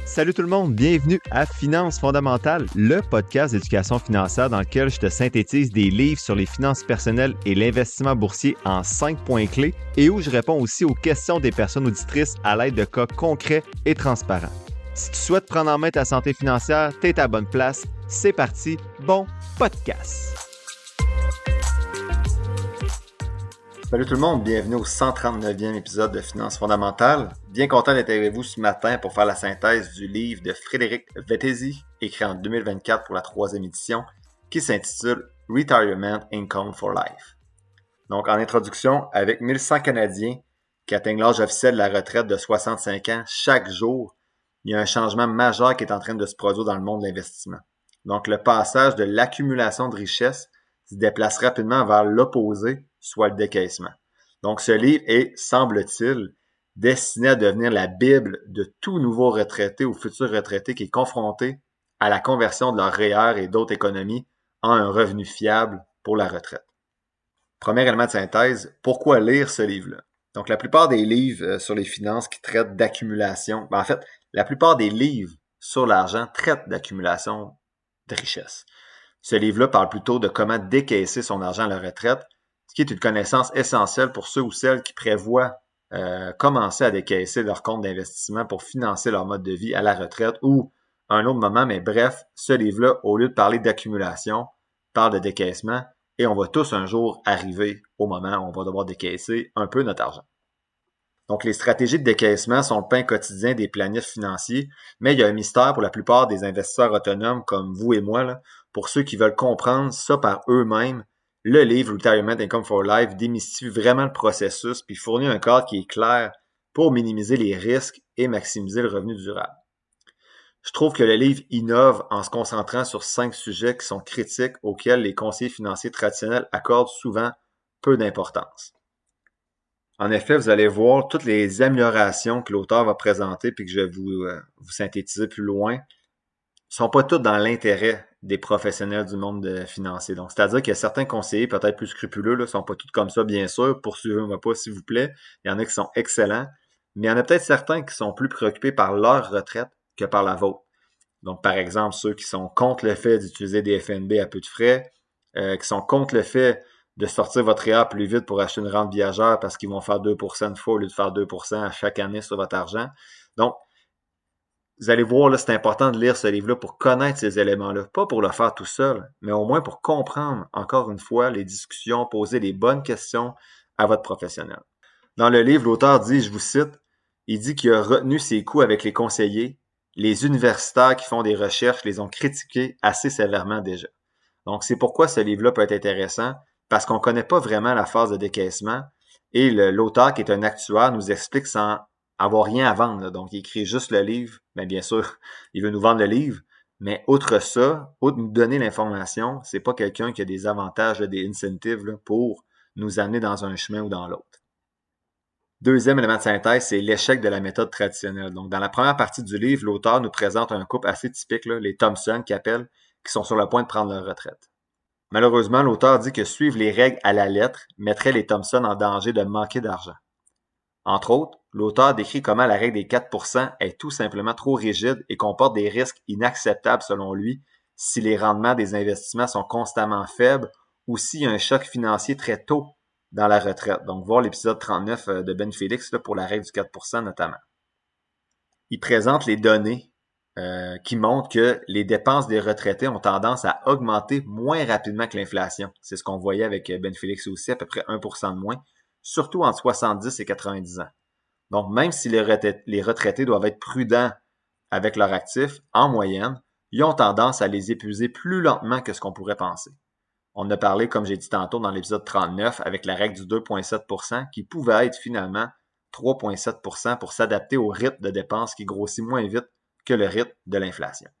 Salut tout le monde, bienvenue à Finances fondamentales, le podcast d'éducation financière dans lequel je te synthétise des livres sur les finances personnelles et l'investissement boursier en 5 points clés et où je réponds aussi aux questions des personnes auditrices à l'aide de cas concrets et transparents. Si tu souhaites prendre en main ta santé financière, t'es à la bonne place. C'est parti, bon podcast! Salut tout le monde, bienvenue au 139e épisode de Finances fondamentales. Bien content d'être avec vous ce matin pour faire la synthèse du livre de Frédéric Vetezi, écrit en 2024 pour la 3e édition, qui s'intitule Retirement Income for Life. Donc en introduction, avec 1100 Canadiens qui atteignent l'âge officiel de la retraite de 65 ans chaque jour, il y a un changement majeur qui est en train de se produire dans le monde de l'investissement. Donc le passage de l'accumulation de richesses se déplace rapidement vers l'opposé, soit le décaissement. Donc, ce livre est, semble-t-il, destiné à devenir la Bible de tout nouveau retraité ou futur retraité qui est confronté à la conversion de leur REER et d'autres économies en un revenu fiable pour la retraite. Premier élément de synthèse, pourquoi lire ce livre-là? Donc, la plupart des livres sur les finances qui traitent d'accumulation, en fait, la plupart des livres sur l'argent traitent d'accumulation de richesses. Ce livre-là parle plutôt de comment décaisser son argent à la retraite, ce qui est une connaissance essentielle pour ceux ou celles qui prévoient commencer à décaisser leur compte d'investissement pour financer leur mode de vie à la retraite ou à un autre moment. Mais bref, ce livre-là, au lieu de parler d'accumulation, parle de décaissement et on va tous un jour arriver au moment où on va devoir décaisser un peu notre argent. Donc, les stratégies de décaissement sont le pain quotidien des planifs financiers, mais il y a un mystère pour la plupart des investisseurs autonomes comme vous et moi, là, pour ceux qui veulent comprendre ça par eux-mêmes. Le livre Retirement Income for Life démystifie vraiment le processus puis fournit un cadre qui est clair pour minimiser les risques et maximiser le revenu durable. Je trouve que le livre innove en se concentrant sur 5 sujets qui sont critiques auxquels les conseillers financiers traditionnels accordent souvent peu d'importance. En effet, vous allez voir toutes les améliorations que l'auteur va présenter puis que je vais vous synthétiser plus loin sont pas toutes dans l'intérêt des professionnels du monde financier. Donc, c'est-à-dire qu'il y a certains conseillers peut-être plus scrupuleux, ne sont pas tous comme ça, bien sûr. Poursuivez-moi pas, s'il vous plaît. Il y en a qui sont excellents. Mais il y en a peut-être certains qui sont plus préoccupés par leur retraite que par la vôtre. Donc, par exemple, ceux qui sont contre le fait d'utiliser des FNB à peu de frais, qui sont contre le fait de sortir votre REER plus vite pour acheter une rente viagère parce qu'ils vont faire 2% de fois au lieu de faire 2% à chaque année sur votre argent. Donc, vous allez voir, là, c'est important de lire ce livre-là pour connaître ces éléments-là. Pas pour le faire tout seul, mais au moins pour comprendre, encore une fois, les discussions, poser les bonnes questions à votre professionnel. Dans le livre, l'auteur dit, je vous cite, il dit qu'il a retenu ses coups avec les conseillers. Les universitaires qui font des recherches les ont critiqués assez sévèrement déjà. Donc, c'est pourquoi ce livre-là peut être intéressant, parce qu'on ne connaît pas vraiment la phase de décaissement et l'auteur, qui est un actuaire, nous explique sans avoir rien à vendre. Là. Donc, il écrit juste le livre. Bien sûr, il veut nous vendre le livre. Mais outre ça, outre nous donner l'information, c'est pas quelqu'un qui a des avantages, là, des incentives là, pour nous amener dans un chemin ou dans l'autre. Deuxième élément de synthèse, c'est l'échec de la méthode traditionnelle. Donc, dans la première partie du livre, l'auteur nous présente un couple assez typique, là, les Thompson qui appellent, qui sont sur le point de prendre leur retraite. Malheureusement, l'auteur dit que suivre les règles à la lettre mettrait les Thompson en danger de manquer d'argent. Entre autres, l'auteur décrit comment la règle des 4% est tout simplement trop rigide et comporte des risques inacceptables selon lui si les rendements des investissements sont constamment faibles ou s'il y a un choc financier très tôt dans la retraite. Donc, voir l'épisode 39 de Ben Félix là, pour la règle du 4% notamment. Il présente les données qui montrent que les dépenses des retraités ont tendance à augmenter moins rapidement que l'inflation. C'est ce qu'on voyait avec Ben Félix aussi, à peu près 1% de moins, surtout entre 70 et 90 ans. Donc, même si les retraités doivent être prudents avec leurs actifs, en moyenne, ils ont tendance à les épuiser plus lentement que ce qu'on pourrait penser. On a parlé, comme j'ai dit tantôt dans l'épisode 39, avec la règle du 2,7% qui pouvait être finalement 3,7% pour s'adapter au rythme de dépenses qui grossit moins vite que le rythme de l'inflation.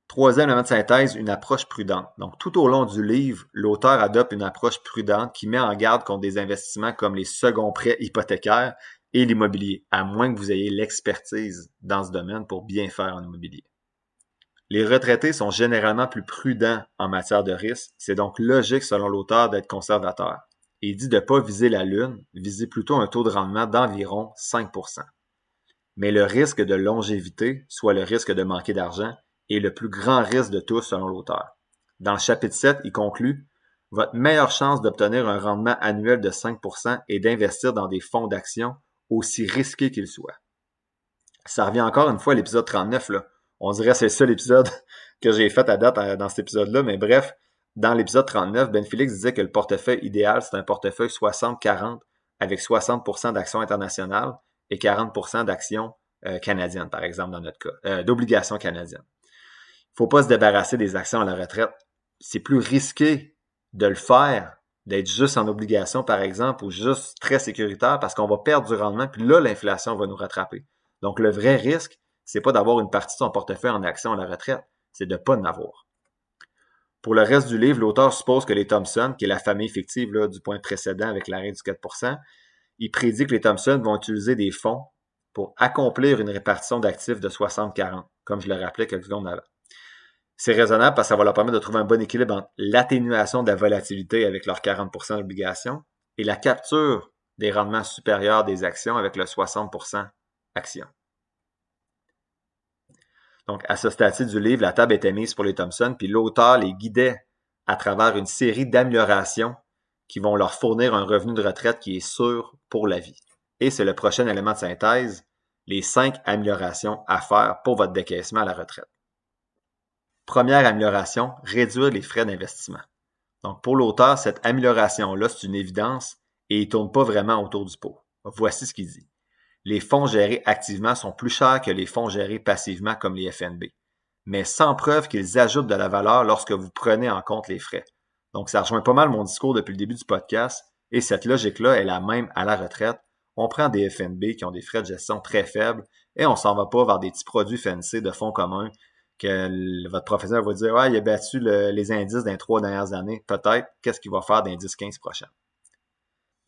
Troisième élément de synthèse, une approche prudente. Donc, tout au long du livre, l'auteur adopte une approche prudente qui met en garde contre des investissements comme les seconds prêts hypothécaires et l'immobilier, à moins que vous ayez l'expertise dans ce domaine pour bien faire en immobilier. Les retraités sont généralement plus prudents en matière de risque. C'est donc logique, selon l'auteur, d'être conservateur. Il dit de ne pas viser la lune, viser plutôt un taux de rendement d'environ 5%. mais le risque de longévité, soit le risque de manquer d'argent, est le plus grand risque de tous selon l'auteur. Dans le chapitre 7, il conclut « Votre meilleure chance d'obtenir un rendement annuel de 5% est d'investir dans des fonds d'action aussi risqués qu'ils soient. » Ça revient encore une fois à l'épisode 39, là. On dirait que c'est le seul épisode que j'ai fait à date dans cet épisode-là, mais bref, dans l'épisode 39, Ben Félix disait que le portefeuille idéal, c'est un portefeuille 60-40 avec 60% d'actions internationales et 40% d'actions canadiennes, par exemple, dans notre cas, d'obligations canadiennes. Il ne faut pas se débarrasser des actions à la retraite. C'est plus risqué de le faire, d'être juste en obligation, par exemple, ou juste très sécuritaire parce qu'on va perdre du rendement, puis là, l'inflation va nous rattraper. Donc, le vrai risque, c'est pas d'avoir une partie de son portefeuille en actions à la retraite, c'est de ne pas en avoir. Pour le reste du livre, l'auteur suppose que les Thompson, qui est la famille fictive là, du point précédent avec la règle du 4%, il prédit que les Thompson vont utiliser des fonds pour accomplir une répartition d'actifs de 60-40, comme je le rappelais quelques secondes avant. C'est raisonnable parce que ça va leur permettre de trouver un bon équilibre entre l'atténuation de la volatilité avec leurs 40% d'obligations et la capture des rendements supérieurs des actions avec le 60% actions. Donc, à ce stade-ci du livre, la table était mise pour les Thompson, puis l'auteur les guidait à travers une série d'améliorations qui vont leur fournir un revenu de retraite qui est sûr pour la vie. Et c'est le prochain élément de synthèse, les 5 améliorations à faire pour votre décaissement à la retraite. Première amélioration, réduire les frais d'investissement. Donc, pour l'auteur, cette amélioration-là, c'est une évidence et il ne tourne pas vraiment autour du pot. Voici ce qu'il dit. Les fonds gérés activement sont plus chers que les fonds gérés passivement comme les FNB, mais sans preuve qu'ils ajoutent de la valeur lorsque vous prenez en compte les frais. Donc, ça rejoint pas mal mon discours depuis le début du podcast et cette logique-là est la même à la retraite. On prend des FNB qui ont des frais de gestion très faibles et on s'en va pas vers des petits produits fancy de fonds communs que votre professeur va dire « Ah, il a battu les indices dans les 3 dernières années. Peut-être, qu'est-ce qu'il va faire dans les 10-15 prochaines? »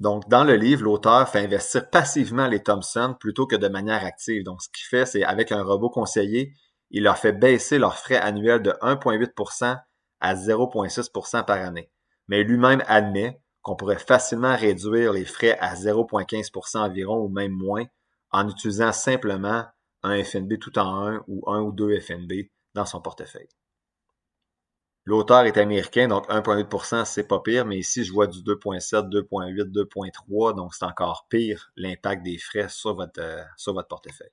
Donc, dans le livre, l'auteur fait investir passivement les Thompson plutôt que de manière active. Donc, ce qu'il fait, c'est avec un robot conseiller, il leur fait baisser leurs frais annuels de 1,8% à 0,6% par année. Mais lui-même admet qu'on pourrait facilement réduire les frais à 0,15% environ ou même moins en utilisant simplement un FNB tout en un ou 2 FNB dans son portefeuille. L'auteur est américain, donc 1,8%, c'est pas pire, mais ici, je vois du 2,7, 2,8, 2,3, donc c'est encore pire l'impact des frais sur votre portefeuille.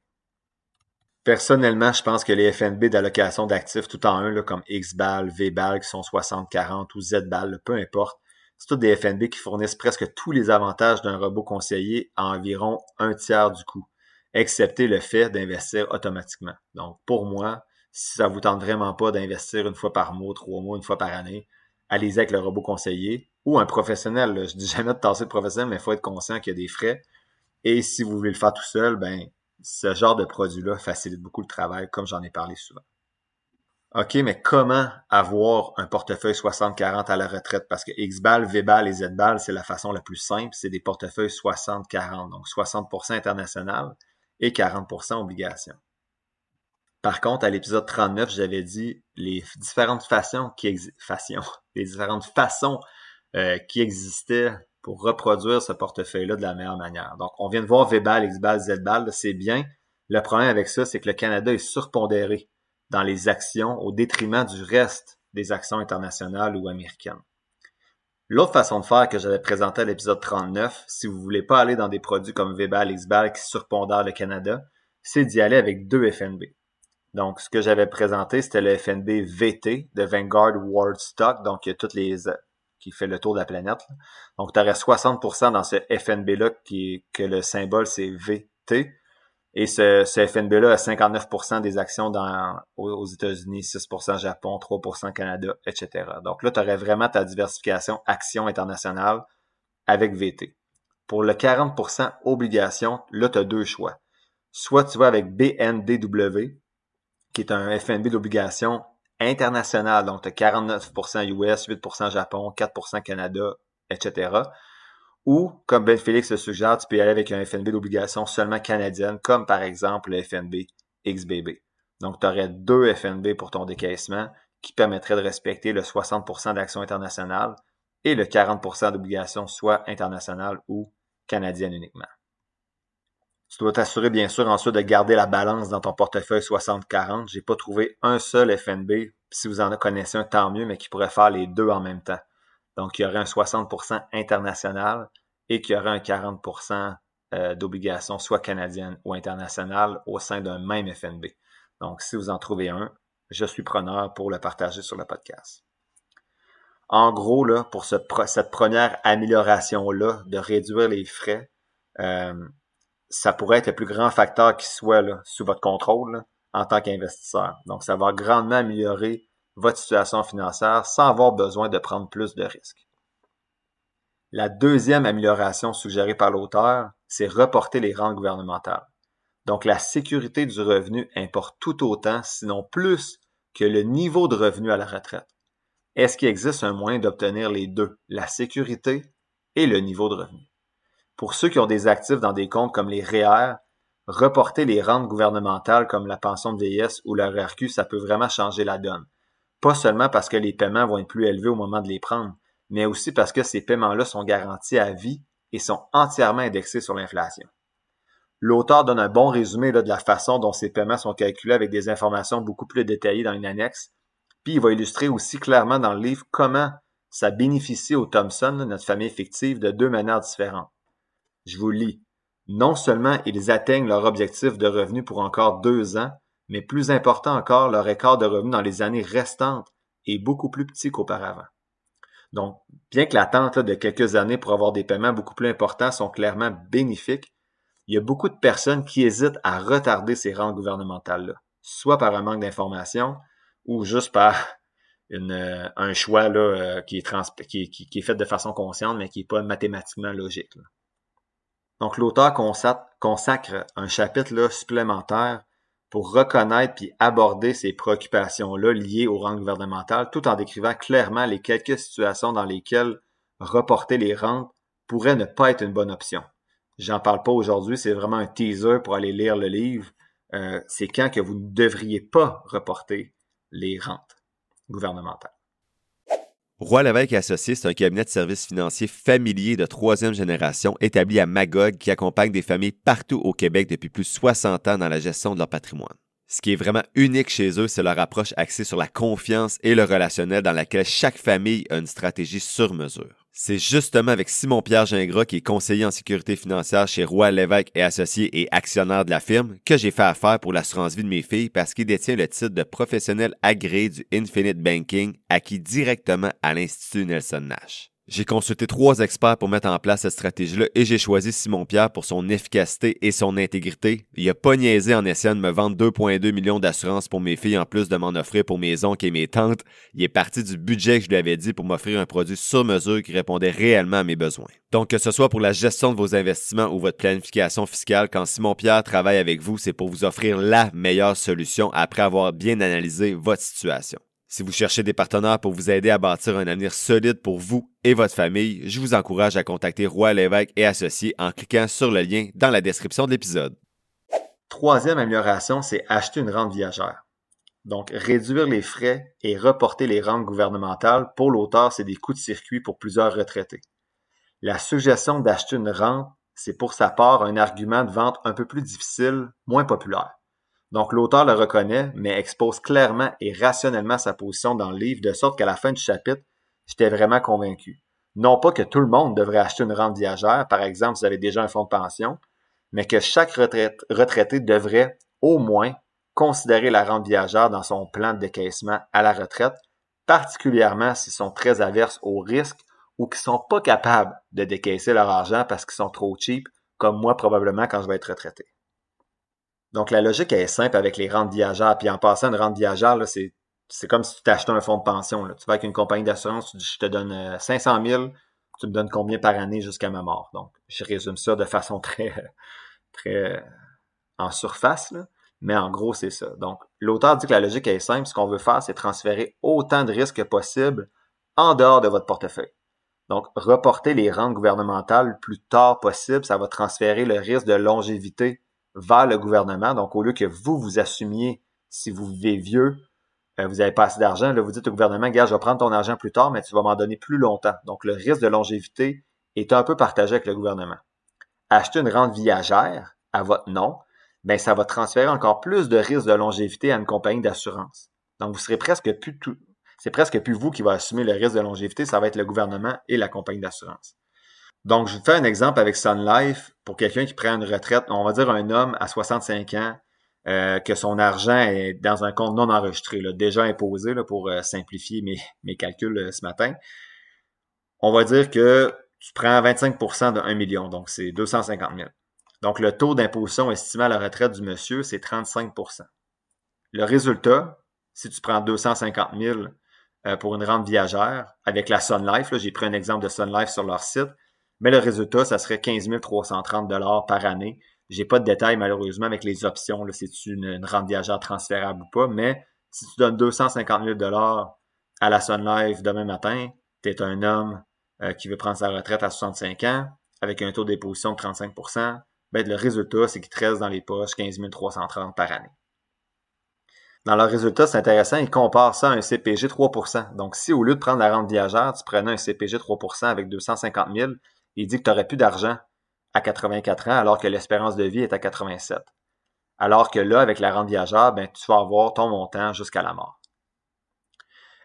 Personnellement, je pense que les FNB d'allocation d'actifs tout en un, là, comme XBAL, VBAL, qui sont 60-40 ou ZBAL, peu importe, c'est tous des FNB qui fournissent presque tous les avantages d'un robot conseiller à environ 1/3 du coût, excepté le fait d'investir automatiquement. Donc, pour moi, si ça vous tente vraiment pas d'investir une fois par mois, 3 mois, une fois par année, allez-y avec le robot conseiller ou un professionnel. Là. Je dis jamais de tasser de professionnel, mais il faut être conscient qu'il y a des frais. Et si vous voulez le faire tout seul, ben ce genre de produit-là facilite beaucoup le travail, comme j'en ai parlé souvent. OK, mais comment avoir un portefeuille 60-40 à la retraite? Parce que XBAL, VBAL et ZBAL, c'est la façon la plus simple. C'est des portefeuilles 60-40, donc 60% international et 40% obligations. Par contre, à l'épisode 39, j'avais dit les différentes façons qui existaient pour reproduire ce portefeuille-là de la meilleure manière. Donc, on vient de voir VBAL, XBAL, ZBAL, c'est bien. Le problème avec ça, c'est que le Canada est surpondéré dans les actions au détriment du reste des actions internationales ou américaines. L'autre façon de faire que j'avais présenté à l'épisode 39, si vous voulez pas aller dans des produits comme VBAL, XBAL qui surpondèrent le Canada, c'est d'y aller avec 2 FNB. Donc, ce que j'avais présenté, c'était le FNB VT de Vanguard World Stock, donc il y a toutes les qui fait le tour de la planète. Là. Donc, tu aurais 60% dans ce FNB-là que le symbole c'est VT. Et ce FNB-là a 59% des actions aux États-Unis, 6% Japon, 3% Canada, etc. Donc là, tu aurais vraiment ta diversification actions internationales avec VT. Pour le 40% obligations, là, tu as 2 choix. Soit tu vas avec BNDW, qui est un FNB d'obligation international, donc tu as 49% US, 8% Japon, 4% Canada, etc. Ou, comme Ben Félix le suggère, tu peux y aller avec un FNB d'obligation seulement canadienne, comme par exemple le FNB XBB. Donc, tu aurais 2 FNB pour ton décaissement qui permettraient de respecter le 60% d'actions internationales et le 40% d'obligations soit internationales ou canadiennes uniquement. Tu dois t'assurer, bien sûr, ensuite de garder la balance dans ton portefeuille 60-40. J'ai pas trouvé un seul FNB. Si vous en connaissez un, tant mieux, mais qui pourrait faire les deux en même temps. Donc, il y aurait un 60% international et qu'il y aurait un 40% d'obligations, soit canadiennes ou internationales, au sein d'un même FNB. Donc, si vous en trouvez un, je suis preneur pour le partager sur le podcast. En gros, là, pour cette première amélioration-là, de réduire les frais, ça pourrait être le plus grand facteur qui soit là, sous votre contrôle là, en tant qu'investisseur. Donc, ça va grandement améliorer votre situation financière sans avoir besoin de prendre plus de risques. La deuxième amélioration suggérée par l'auteur, c'est reporter les rentes gouvernementales. Donc, la sécurité du revenu importe tout autant, sinon plus, que le niveau de revenu à la retraite. Est-ce qu'il existe un moyen d'obtenir les deux, la sécurité et le niveau de revenu? Pour ceux qui ont des actifs dans des comptes comme les REER, reporter les rentes gouvernementales comme la pension de vieillesse ou le RRQ, ça peut vraiment changer la donne. Pas seulement parce que les paiements vont être plus élevés au moment de les prendre, mais aussi parce que ces paiements-là sont garantis à vie et sont entièrement indexés sur l'inflation. L'auteur donne un bon résumé là, de la façon dont ces paiements sont calculés avec des informations beaucoup plus détaillées dans une annexe. Puis il va illustrer aussi clairement dans le livre comment ça bénéficie aux Thompson, là, notre famille fictive, de deux manières différentes. Je vous lis. Non seulement ils atteignent leur objectif de revenu pour encore 2 ans, mais plus important encore, leur écart de revenu dans les années restantes est beaucoup plus petit qu'auparavant. Donc, bien que l'attente de quelques années pour avoir des paiements beaucoup plus importants sont clairement bénéfiques, il y a beaucoup de personnes qui hésitent à retarder ces rentes gouvernementales-là, soit par un manque d'information ou juste par un choix là, qui est fait de façon consciente, mais qui n'est pas mathématiquement logique. Là. Donc, l'auteur consacre un chapitre là, supplémentaire pour reconnaître puis aborder ces préoccupations-là liées aux rentes gouvernementales, tout en décrivant clairement les quelques situations dans lesquelles reporter les rentes pourrait ne pas être une bonne option. J'en parle pas aujourd'hui, c'est vraiment un teaser pour aller lire le livre. C'est quand que vous ne devriez pas reporter les rentes gouvernementales. Roy Lévesque et Associés, c'est un cabinet de services financiers familier de troisième génération établi à Magog qui accompagne des familles partout au Québec depuis plus de 60 ans dans la gestion de leur patrimoine. Ce qui est vraiment unique chez eux, c'est leur approche axée sur la confiance et le relationnel dans laquelle chaque famille a une stratégie sur mesure. C'est justement avec Simon-Pierre Gingras, qui est conseiller en sécurité financière chez Roy Lévesque et Associés et actionnaire de la firme, que j'ai fait affaire pour l'assurance vie de mes filles parce qu'il détient le titre de professionnel agréé du Infinite Banking acquis directement à l'Institut Nelson Nash. J'ai consulté 3 experts pour mettre en place cette stratégie-là et j'ai choisi Simon-Pierre pour son efficacité et son intégrité. Il a pas niaisé en essayant de me vendre 2,2 millions d'assurances pour mes filles en plus de m'en offrir pour mes oncles et mes tantes. Il est parti du budget que je lui avais dit pour m'offrir un produit sur mesure qui répondait réellement à mes besoins. Donc que ce soit pour la gestion de vos investissements ou votre planification fiscale, quand Simon-Pierre travaille avec vous, c'est pour vous offrir la meilleure solution après avoir bien analysé votre situation. Si vous cherchez des partenaires pour vous aider à bâtir un avenir solide pour vous et votre famille, je vous encourage à contacter Roy Lévesque et Associés en cliquant sur le lien dans la description de l'épisode. Troisième amélioration, c'est acheter une rente viagère. Donc, réduire les frais et reporter les rentes gouvernementales, pour l'auteur, c'est des coups de circuit pour plusieurs retraités. La suggestion d'acheter une rente, c'est pour sa part un argument de vente un peu plus difficile, moins populaire. Donc, l'auteur le reconnaît, mais expose clairement et rationnellement sa position dans le livre, de sorte qu'à la fin du chapitre, j'étais vraiment convaincu. Non pas que tout le monde devrait acheter une rente viagère, par exemple si vous avez déjà un fonds de pension, mais que chaque retraité devrait au moins considérer la rente viagère dans son plan de décaissement à la retraite, particulièrement s'ils sont très averses au risque ou qu'ils sont pas capables de décaisser leur argent parce qu'ils sont trop cheap, comme moi probablement quand je vais être retraité. Donc, la logique est simple avec les rentes viagères. Puis en passant, une rente viagère, là, c'est comme si tu t'achetais un fonds de pension. Là. Tu vas avec une compagnie d'assurance, tu dis, je te donne 500 000, tu me donnes combien par année jusqu'à ma mort. Donc, je résume ça de façon très en surface, là. Mais en gros, c'est ça. Donc, l'auteur dit que la logique est simple. Ce qu'on veut faire, c'est transférer autant de risques que possible en dehors de votre portefeuille. Donc, reporter les rentes gouvernementales le plus tard possible, ça va transférer le risque de longévité vers le gouvernement. Donc, au lieu que vous assumiez, si vous vivez vieux, vous n'avez pas assez d'argent, là, vous dites au gouvernement, gars, je vais prendre ton argent plus tard, mais tu vas m'en donner plus longtemps. Donc, le risque de longévité est un peu partagé avec le gouvernement. Acheter une rente viagère, à votre nom, ben ça va transférer encore plus de risques de longévité à une compagnie d'assurance. Donc, vous serez presque plus tout, c'est presque plus vous qui va assumer le risque de longévité, ça va être le gouvernement et la compagnie d'assurance. Donc, je vais vous faire un exemple avec Sun Life pour quelqu'un qui prend une retraite, on va dire un homme à 65 ans, que son argent est dans un compte non enregistré, là, déjà imposé là, pour simplifier mes calculs ce matin. On va dire que tu prends 25% de 1 million, donc c'est 250 000. Donc, le taux d'imposition estimé à la retraite du monsieur, c'est 35%. Le résultat, si tu prends 250 000 pour une rente viagère, avec la Sun Life, j'ai pris un exemple de Sun Life sur leur site, mais le résultat, ça serait 15 330 $ par année. J'ai pas de détails, malheureusement, avec les options, là, si tu une rente viagère transférable ou pas, mais si tu donnes 250 000 $ à la Sun Life demain matin, tu es un homme qui veut prendre sa retraite à 65 ans, avec un taux d'imposition de 35%, ben, le résultat, c'est qu'il te reste dans les poches 15 330 par année. Dans leur résultat, c'est intéressant, ils comparent ça à un CPG 3%. Donc, si au lieu de prendre la rente viagère, tu prenais un CPG 3% avec 250 000, il dit que tu n'aurais plus d'argent à 84 ans alors que l'espérance de vie est à 87. Alors que là, avec la rente viagère, ben, tu vas avoir ton montant jusqu'à la mort.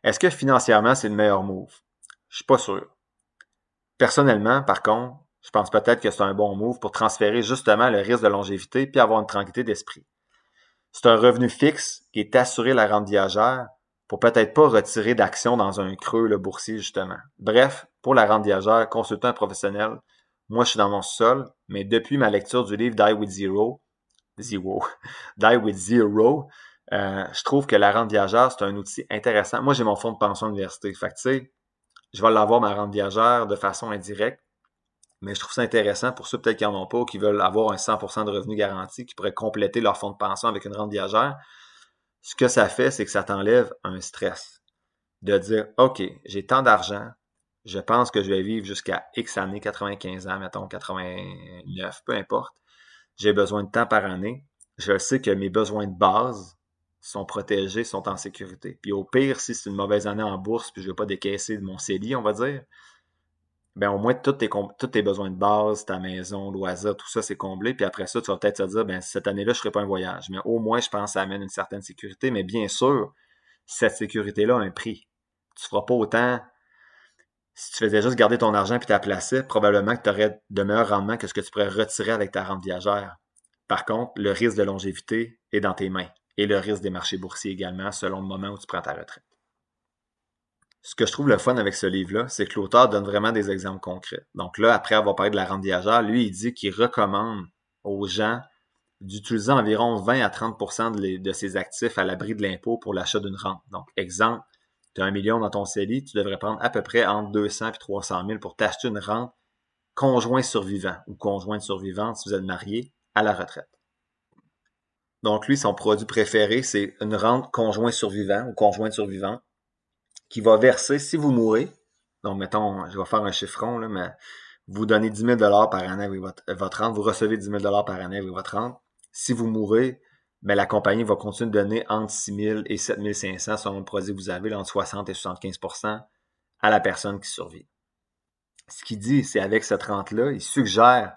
Est-ce que financièrement, c'est le meilleur move? Je suis pas sûr. Personnellement, par contre, je pense peut-être que c'est un bon move pour transférer justement le risque de longévité puis avoir une tranquillité d'esprit. C'est un revenu fixe qui est assuré la rente viagère pour peut-être pas retirer d'actions dans un creux le boursier, justement. Bref, pour la rente viagère, consultant un professionnel. Moi, je suis dans mon sol, mais depuis ma lecture du livre Die with Zero, Die with Zero, je trouve que la rente viagère, c'est un outil intéressant. Moi, j'ai mon fonds de pension université. Fait que, tu sais, je vais l'avoir, ma rente viagère, de façon indirecte. Mais je trouve ça intéressant pour ceux peut-être qui n'en ont pas ou qui veulent avoir un 100% de revenu garanti, qui pourraient compléter leur fonds de pension avec une rente viagère. Ce que ça fait, c'est que ça t'enlève un stress. De dire, OK, j'ai tant d'argent, je pense que je vais vivre jusqu'à X années, 95 ans, mettons 89, peu importe. J'ai besoin de temps par année. Je sais que mes besoins de base sont protégés, sont en sécurité. Puis au pire, si c'est une mauvaise année en bourse, puis je ne veux pas décaisser de mon CELI, on va dire, ben au moins tous tes besoins de base, ta maison, loisirs, tout ça, c'est comblé. Puis après ça, tu vas peut-être te dire, ben cette année-là, je ne ferai pas un voyage. Mais au moins, je pense que ça amène une certaine sécurité. Mais bien sûr, cette sécurité-là a un prix. Tu ne feras pas autant. Si tu faisais juste garder ton argent puis t'as placé, probablement que tu aurais de meilleurs rendements que ce que tu pourrais retirer avec ta rente viagère. Par contre, le risque de longévité est dans tes mains. Et le risque des marchés boursiers également, selon le moment où tu prends ta retraite. Ce que je trouve le fun avec ce livre-là, c'est que l'auteur donne vraiment des exemples concrets. Donc là, après avoir parlé de la rente viagère, lui, il dit qu'il recommande aux gens d'utiliser environ 20 à 30% de ses actifs à l'abri de l'impôt pour l'achat d'une rente. Donc, exemple, tu as 1 million dans ton CELI, tu devrais prendre à peu près entre 200 et 300 000 pour t'acheter une rente conjoint survivant ou conjointe survivante si vous êtes marié à la retraite. Donc, lui, son produit préféré, c'est une rente conjoint survivant ou conjointe survivante qui va verser si vous mourrez. Donc, mettons, je vais faire un chiffron, là, mais vous donnez 10 000 $ par année avec votre rente, vous recevez 10 000 $ par année avec votre rente. Si vous mourrez, ben, la compagnie va continuer de donner entre 6 000 et 7 500 selon le produit que vous avez, là, entre 60 et 75% à la personne qui survit. Ce qu'il dit, c'est avec cette rente-là, il suggère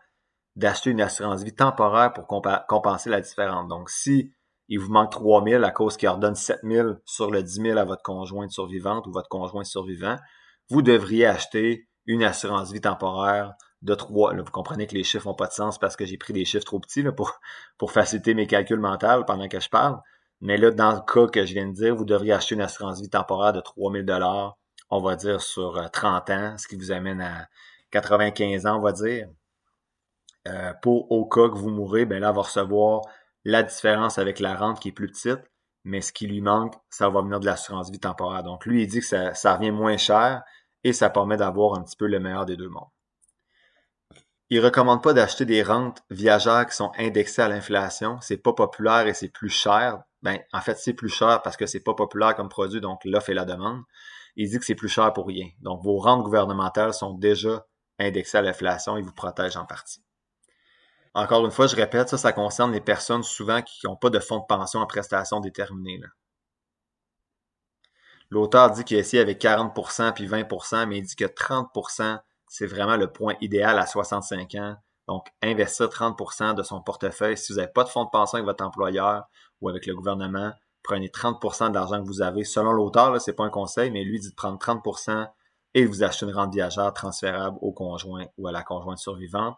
d'acheter une assurance vie temporaire pour compenser la différence. Donc, si il vous manque 3 000 à cause qu'il redonne 7 000 sur le 10 000 à votre conjointe survivante ou votre conjoint survivant, vous devriez acheter une assurance vie temporaire de 3. Là, vous comprenez que les chiffres n'ont pas de sens parce que j'ai pris des chiffres trop petits là, pour faciliter mes calculs mentaux pendant que je parle. Mais là, dans le cas que je viens de dire, vous devriez acheter une assurance vie temporaire de 3 000 $, on va dire sur 30 ans, ce qui vous amène à 95 ans, on va dire. Pour au cas que vous mourrez, ben là, elle va recevoir la différence avec la rente qui est plus petite, mais ce qui lui manque, ça va venir de l'assurance vie temporaire. Donc, lui, il dit que ça revient moins cher et ça permet d'avoir un petit peu le meilleur des deux mondes. Il recommande pas d'acheter des rentes viagères qui sont indexées à l'inflation. C'est pas populaire et c'est plus cher. Ben, en fait, c'est plus cher parce que c'est pas populaire comme produit, donc l'offre et la demande. Il dit que c'est plus cher pour rien. Donc, vos rentes gouvernementales sont déjà indexées à l'inflation et vous protègent en partie. Encore une fois, je répète, ça concerne les personnes souvent qui n'ont pas de fonds de pension à prestations déterminées. Là. L'auteur dit qu'il a essayé avec 40% puis 20%, mais il dit que 30%, c'est vraiment le point idéal à 65 ans Donc, investir 30% de son portefeuille. Si vous n'avez pas de fonds de pension avec votre employeur ou avec le gouvernement, prenez 30% de l'argent que vous avez. Selon l'auteur, là, c'est pas un conseil, mais lui dit de prendre 30% et vous achetez une rente viagère transférable au conjoint ou à la conjointe survivante.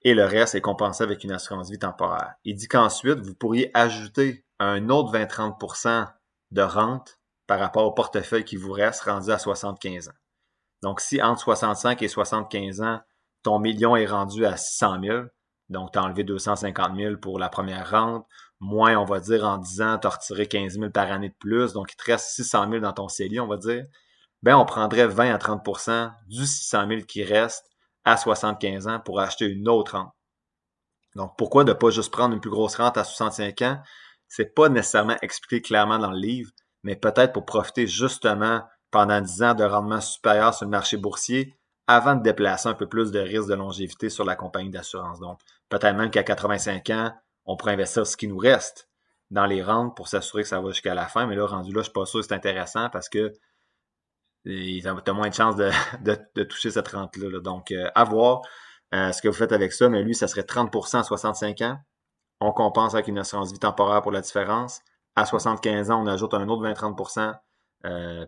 Et le reste est compensé avec une assurance vie temporaire. Il dit qu'ensuite, vous pourriez ajouter un autre 20-30% de rente par rapport au portefeuille qui vous reste rendu à 75 ans. Donc, si entre 65 et 75 ans, ton million est rendu à 600 000, donc tu as enlevé 250 000 pour la première rente, moins, on va dire, en 10 ans, tu as retiré 15 000 par année de plus, donc il te reste 600 000 dans ton CELI, on va dire, ben on prendrait 20 à 30% du 600 000 qui reste à 75 ans pour acheter une autre rente. Donc, pourquoi ne pas juste prendre une plus grosse rente à 65 ans? C'est pas nécessairement expliqué clairement dans le livre, mais peut-être pour profiter justement pendant 10 ans de rendement supérieur sur le marché boursier avant de déplacer un peu plus de risque de longévité sur la compagnie d'assurance. Donc, peut-être même qu'à 85 ans, on pourrait investir ce qui nous reste dans les rentes pour s'assurer que ça va jusqu'à la fin. Mais là, rendu là, je suis pas sûr que c'est intéressant parce que tu as moins de chances de toucher cette rente-là. Là. Donc, à voir ce que vous faites avec ça. Mais lui, ça serait 30% à 65 ans. On compense avec une assurance vie temporaire pour la différence. À 75 ans, on ajoute un autre 20-30%.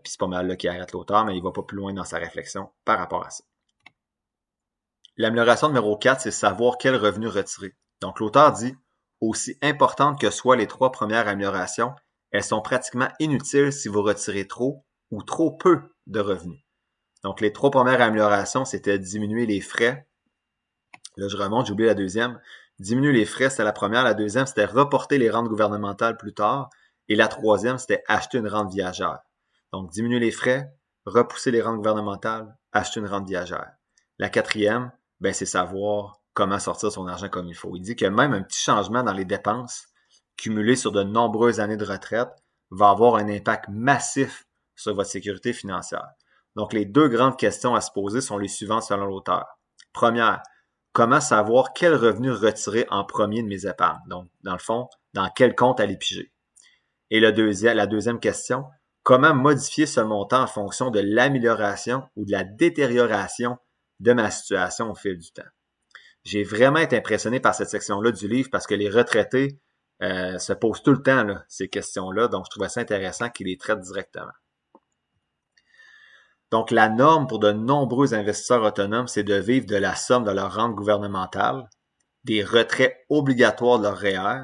Puis c'est pas mal là qui arrête l'auteur, mais il va pas plus loin dans sa réflexion par rapport à ça. L'amélioration numéro 4, c'est savoir quel revenu retirer. Donc, l'auteur dit, aussi importantes que soient les 3 premières améliorations, elles sont pratiquement inutiles si vous retirez trop ou trop peu de revenus. Donc, les 3 premières améliorations, c'était diminuer les frais. Là, je remonte, j'ai oublié la deuxième. Diminuer les frais, c'était la première. La deuxième, c'était reporter les rentes gouvernementales plus tard. Et la troisième, c'était acheter une rente viagère. Donc, diminuer les frais, repousser les rentes gouvernementales, acheter une rente viagère. La quatrième, ben, c'est savoir comment sortir son argent comme il faut. Il dit que même un petit changement dans les dépenses cumulées sur de nombreuses années de retraite va avoir un impact massif sur votre sécurité financière. Donc, les 2 grandes questions à se poser sont les suivantes selon l'auteur. Première, comment savoir quel revenu retirer en premier de mes épargnes? Donc, dans le fond, dans quel compte aller piger? Et la deuxième question, comment modifier ce montant en fonction de l'amélioration ou de la détérioration de ma situation au fil du temps? J'ai vraiment été impressionné par cette section-là du livre parce que les retraités se posent tout le temps là, ces questions-là, donc je trouvais ça intéressant qu'ils les traitent directement. Donc, la norme pour de nombreux investisseurs autonomes, c'est de vivre de la somme de leur rente gouvernementale, des retraits obligatoires de leur REER,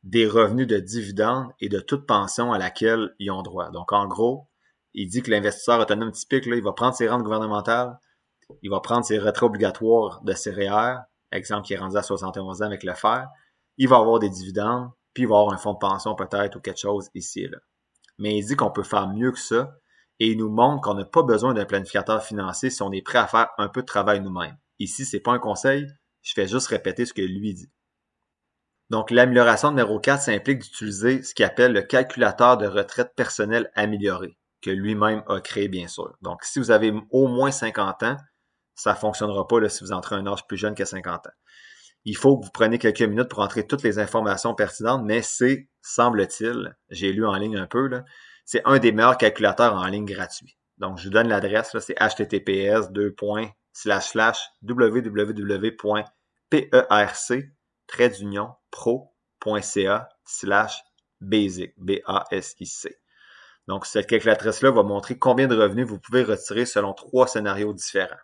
des revenus de dividendes et de toute pension à laquelle ils ont droit. Donc, en gros, il dit que l'investisseur autonome typique, là, il va prendre ses rentes gouvernementales, il va prendre ses retraits obligatoires de ses REER, exemple qui est rendu à 71 ans avec le FER, il va avoir des dividendes, puis il va avoir un fonds de pension peut-être ou quelque chose ici et là. Mais il dit qu'on peut faire mieux que ça et il nous montre qu'on n'a pas besoin d'un planificateur financier si on est prêt à faire un peu de travail nous-mêmes. Ici, c'est pas un conseil, je fais juste répéter ce que lui dit. Donc, l'amélioration numéro 4, ça implique d'utiliser ce qu'il appelle le calculateur de retraite personnelle amélioré, que lui-même a créé, bien sûr. Donc, si vous avez au moins 50 ans, ça ne fonctionnera pas là, si vous entrez à un âge plus jeune que 50 ans. Il faut que vous preniez quelques minutes pour entrer toutes les informations pertinentes, mais c'est, semble-t-il, j'ai lu en ligne un peu, là, c'est un des meilleurs calculateurs en ligne gratuits. Donc, je vous donne l'adresse, là, c'est https://www.perc-pro.ca/basic, B-A-S-I-C. Donc, cette calculatrice-là va montrer combien de revenus vous pouvez retirer selon 3 scénarios différents.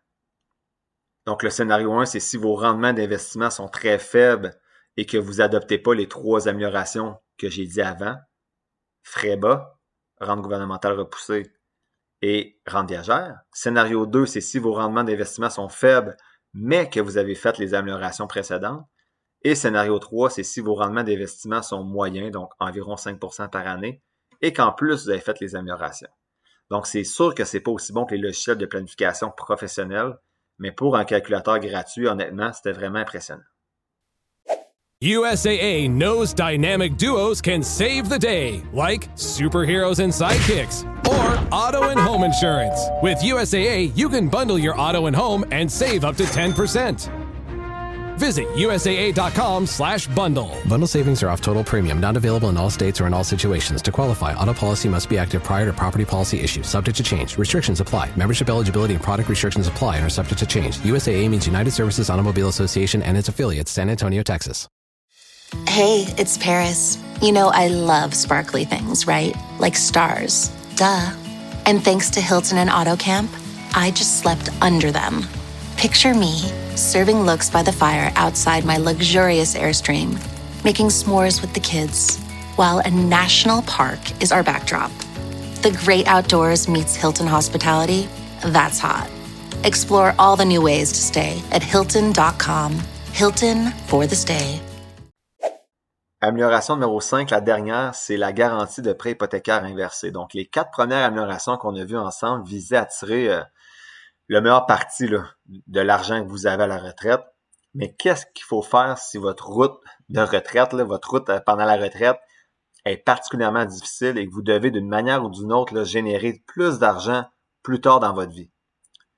Donc, le scénario 1, c'est si vos rendements d'investissement sont très faibles et que vous n'adoptez pas les 3 améliorations que j'ai dit avant. Frais bas, rente gouvernementale repoussée et rente viagère. Scénario 2, c'est si vos rendements d'investissement sont faibles, mais que vous avez fait les améliorations précédentes. Et scénario 3, c'est si vos rendements d'investissement sont moyens, donc environ 5% par année, et qu'en plus, vous avez fait les améliorations. Donc, c'est sûr que c'est pas aussi bon que les logiciels de planification professionnels, mais pour un calculateur gratuit, honnêtement, c'était vraiment impressionnant. USAA knows dynamic duos can save the day, like superheroes and sidekicks, or auto and home insurance. With USAA, you can bundle your auto and home and save up to 10%. Visit USAA.com/bundle. Bundle savings are off total premium, not available in all states or in all situations. To qualify, auto policy must be active prior to property policy issue, subject to change. Restrictions apply. Membership eligibility and product restrictions apply and are subject to change. USAA means United Services Automobile Association and its affiliates, San Antonio, Texas. Hey, it's Paris. You know I love sparkly things, right? Like stars. Duh. And thanks to Hilton and AutoCamp, I just slept under them. Picture me, serving looks by the fire outside my luxurious Airstream, making s'mores with the kids, while a national park is our backdrop. The great outdoors meets Hilton hospitality. That's hot. Explore all the new ways to stay at Hilton.com. Hilton for the stay. Amélioration numéro 5, la dernière, c'est la garantie de prêt hypothécaire inversé. Donc, les 4 premières améliorations qu'on a vues ensemble visaient à tirer le meilleur parti là, de l'argent que vous avez à la retraite. Mais qu'est-ce qu'il faut faire si votre route de retraite, là, votre route pendant la retraite est particulièrement difficile et que vous devez d'une manière ou d'une autre là, générer plus d'argent plus tard dans votre vie?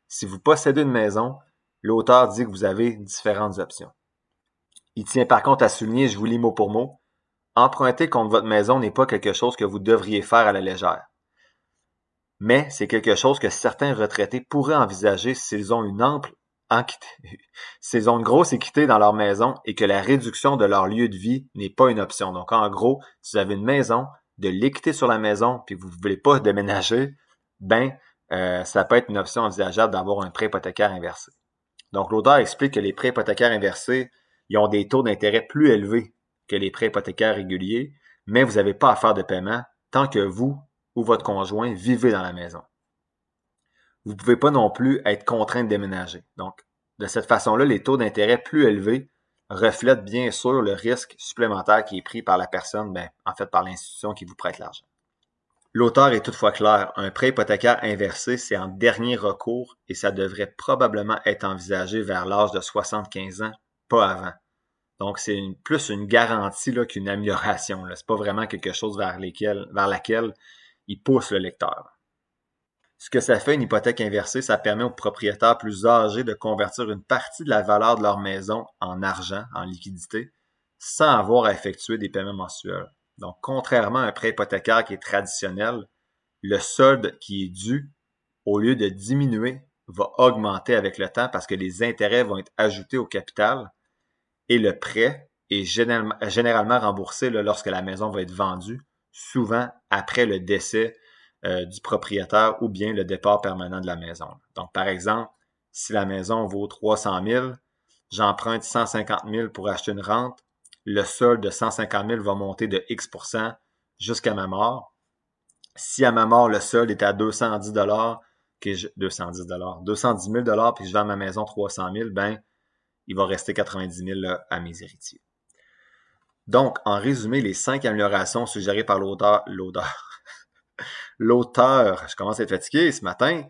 Si vous possédez une maison, l'auteur dit que vous avez différentes options. Il tient par contre à souligner, je vous lis mot pour mot, emprunter contre votre maison n'est pas quelque chose que vous devriez faire à la légère. Mais c'est quelque chose que certains retraités pourraient envisager s'ils ont une grosse équité dans leur maison et que la réduction de leur lieu de vie n'est pas une option. Donc en gros, si vous avez une maison, de l'équité sur la maison puis que vous ne voulez pas déménager, ça peut être une option envisageable d'avoir un prêt hypothécaire inversé. Donc l'auteur explique que les prêts hypothécaires inversés, ils ont des taux d'intérêt plus élevés que les prêts hypothécaires réguliers, mais vous n'avez pas à faire de paiement tant que vous ou votre conjoint vivez dans la maison. Vous ne pouvez pas non plus être contraint de déménager. Donc, de cette façon-là, les taux d'intérêt plus élevés reflètent bien sûr le risque supplémentaire qui est pris par la personne, par l'institution qui vous prête l'argent. L'auteur est toutefois clair, un prêt hypothécaire inversé, c'est en dernier recours et ça devrait probablement être envisagé vers l'âge de 75 ans, pas avant. Donc, c'est plus une garantie là, qu'une amélioration. Ce n'est pas vraiment quelque chose vers laquelle il pousse le lecteur. Ce que ça fait, une hypothèque inversée, ça permet aux propriétaires plus âgés de convertir une partie de la valeur de leur maison en argent, en liquidité, sans avoir à effectuer des paiements mensuels. Donc, contrairement à un prêt hypothécaire qui est traditionnel, le solde qui est dû, au lieu de diminuer, va augmenter avec le temps parce que les intérêts vont être ajoutés au capital et le prêt est généralement remboursé lorsque la maison va être vendue, souvent après le décès du propriétaire ou bien le départ permanent de la maison. Donc, par exemple, si la maison vaut 300 000, j'emprunte 150 000 pour acheter une rente, le solde de 150 000 va monter de X% jusqu'à ma mort. Si à ma mort, le solde est à 210 000 puis que je vends ma maison 300 000, il va rester 90 000 à mes héritiers. Donc, en résumé, les 5 améliorations suggérées par l'auteur, je commence à être fatigué ce matin,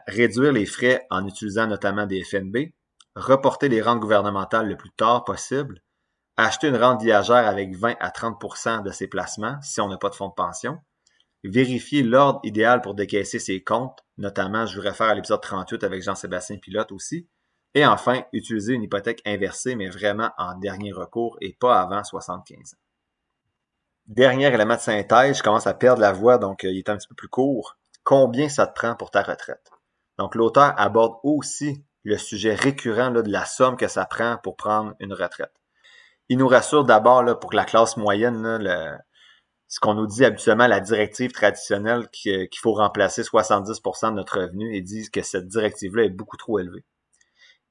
réduire les frais en utilisant notamment des FNB, reporter les rentes gouvernementales le plus tard possible, acheter une rente viagère avec 20 à 30% de ses placements si on n'a pas de fonds de pension, vérifier l'ordre idéal pour décaisser ses comptes, notamment, je vous réfère à l'épisode 38 avec Jean-Sébastien Pilote aussi, et enfin, utiliser une hypothèque inversée, mais vraiment en dernier recours et pas avant 75 ans. Dernier élément de synthèse, je commence à perdre la voix, donc il est un petit peu plus court. Combien ça te prend pour ta retraite? Donc, l'auteur aborde aussi le sujet récurrent de la somme que ça prend pour prendre une retraite. Il nous rassure d'abord pour que la classe moyenne, ce qu'on nous dit habituellement, la directive traditionnelle qu'il faut remplacer 70% de notre revenu, il dit que cette directive-là est beaucoup trop élevée.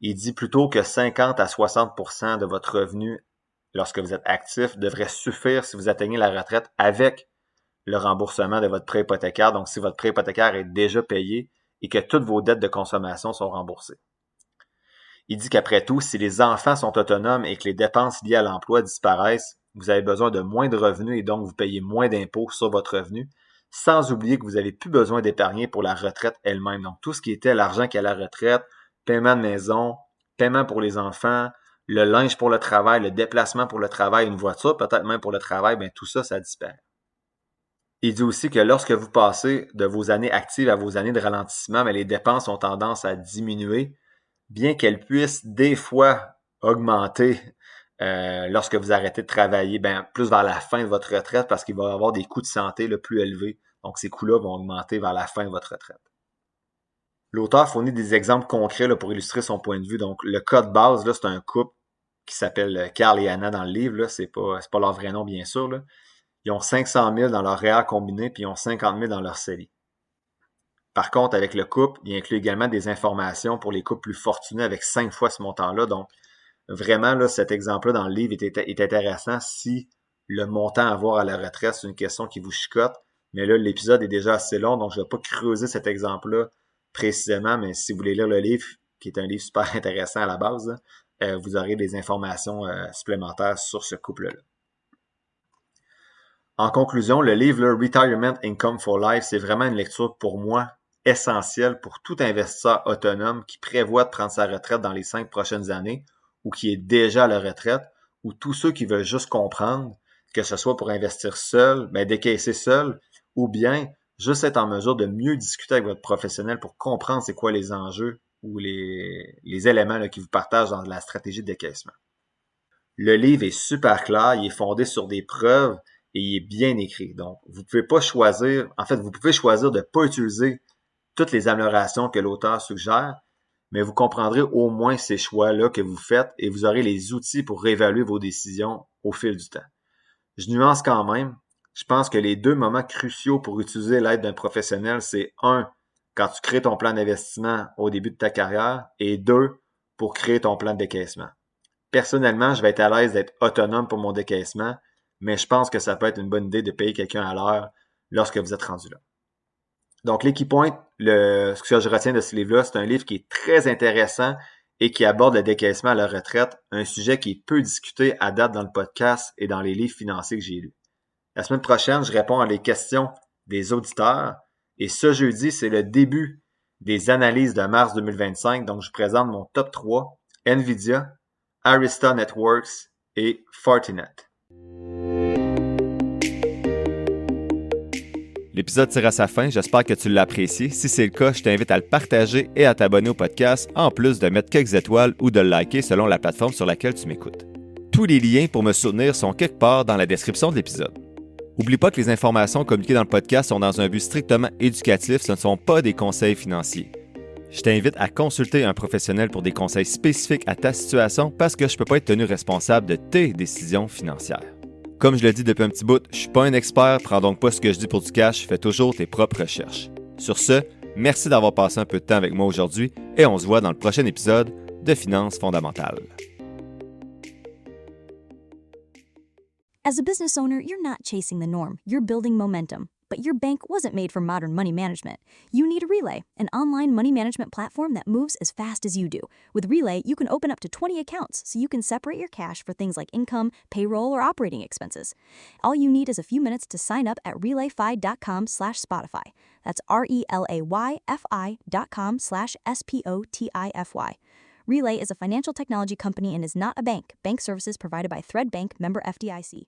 Il dit plutôt que 50 à 60% de votre revenu lorsque vous êtes actif devrait suffire si vous atteignez la retraite avec le remboursement de votre prêt hypothécaire. Donc, si votre prêt hypothécaire est déjà payé et que toutes vos dettes de consommation sont remboursées. Il dit qu'après tout, si les enfants sont autonomes et que les dépenses liées à l'emploi disparaissent, vous avez besoin de moins de revenus et donc vous payez moins d'impôts sur votre revenu, sans oublier que vous n'avez plus besoin d'épargner pour la retraite elle-même. Donc, tout ce qui était l'argent qui est à la retraite, paiement de maison, paiement pour les enfants, le linge pour le travail, le déplacement pour le travail, une voiture, peut-être même pour le travail, tout ça, ça disparaît. Il dit aussi que lorsque vous passez de vos années actives à vos années de ralentissement, les dépenses ont tendance à diminuer, bien qu'elles puissent des fois augmenter lorsque vous arrêtez de travailler, plus vers la fin de votre retraite parce qu'il va y avoir des coûts de santé plus élevés. Donc, ces coûts-là vont augmenter vers la fin de votre retraite. L'auteur fournit des exemples concrets pour illustrer son point de vue. Donc, le cas de base, c'est un couple qui s'appelle Carl et Anna dans le livre. C'est pas leur vrai nom, bien sûr. Ils ont 500 000 dans leur REER combiné, puis ils ont 50 000 dans leur CELI. Par contre, avec le couple, il inclut également des informations pour les couples plus fortunés avec 5 fois ce montant-là. Donc, vraiment, cet exemple-là dans le livre est intéressant si le montant à avoir à la retraite, c'est une question qui vous chicote. Mais là, l'épisode est déjà assez long, donc je ne vais pas creuser cet exemple-là précisément, mais si vous voulez lire le livre, qui est un livre super intéressant à la base, vous aurez des informations supplémentaires sur ce couple-là. En conclusion, le livre Retirement Income for Life, c'est vraiment une lecture pour moi essentielle pour tout investisseur autonome qui prévoit de prendre sa retraite dans les 5 prochaines années ou qui est déjà à la retraite, ou tous ceux qui veulent juste comprendre, que ce soit pour investir seul, décaisser seul, ou bien juste être en mesure de mieux discuter avec votre professionnel pour comprendre c'est quoi les enjeux ou les éléments qui vous partagent dans la stratégie de décaissement. Le livre est super clair, il est fondé sur des preuves et il est bien écrit. Donc, vous pouvez choisir de ne pas utiliser toutes les améliorations que l'auteur suggère, mais vous comprendrez au moins ces choix-là que vous faites et vous aurez les outils pour réévaluer vos décisions au fil du temps. Je nuance quand même. Je pense que les 2 moments cruciaux pour utiliser l'aide d'un professionnel, c'est 1, quand tu crées ton plan d'investissement au début de ta carrière, et 2, pour créer ton plan de décaissement. Personnellement, je vais être à l'aise d'être autonome pour mon décaissement, mais je pense que ça peut être une bonne idée de payer quelqu'un à l'heure lorsque vous êtes rendu là. Donc, les key points, ce que je retiens de ce livre-là, c'est un livre qui est très intéressant et qui aborde le décaissement à la retraite, un sujet qui est peu discuté à date dans le podcast et dans les livres financiers que j'ai lus. La semaine prochaine, je réponds à les questions des auditeurs et ce jeudi, c'est le début des analyses de mars 2025. Donc, je présente mon top 3, NVIDIA, Arista Networks et Fortinet. L'épisode tire à sa fin, j'espère que tu l'as apprécié. Si c'est le cas, je t'invite à le partager et à t'abonner au podcast, en plus de mettre quelques étoiles ou de le liker selon la plateforme sur laquelle tu m'écoutes. Tous les liens pour me soutenir sont quelque part dans la description de l'épisode. N'oublie pas que les informations communiquées dans le podcast sont dans un but strictement éducatif, ce ne sont pas des conseils financiers. Je t'invite à consulter un professionnel pour des conseils spécifiques à ta situation parce que je ne peux pas être tenu responsable de tes décisions financières. Comme je le dis depuis un petit bout, je ne suis pas un expert, prends donc pas ce que je dis pour du cash, fais toujours tes propres recherches. Sur ce, merci d'avoir passé un peu de temps avec moi aujourd'hui et on se voit dans le prochain épisode de Finances fondamentales. As a business owner, you're not chasing the norm, you're building momentum. But your bank wasn't made for modern money management. You need a Relay, an online money management platform that moves as fast as you do. With Relay, you can open up to 20 accounts so you can separate your cash for things like income, payroll, or operating expenses. All you need is a few minutes to sign up at relayfi.com/Spotify. That's relayfi.com/SPOTIFY. Relay is a financial technology company and is not a bank. Bank services provided by Thread Bank, member FDIC.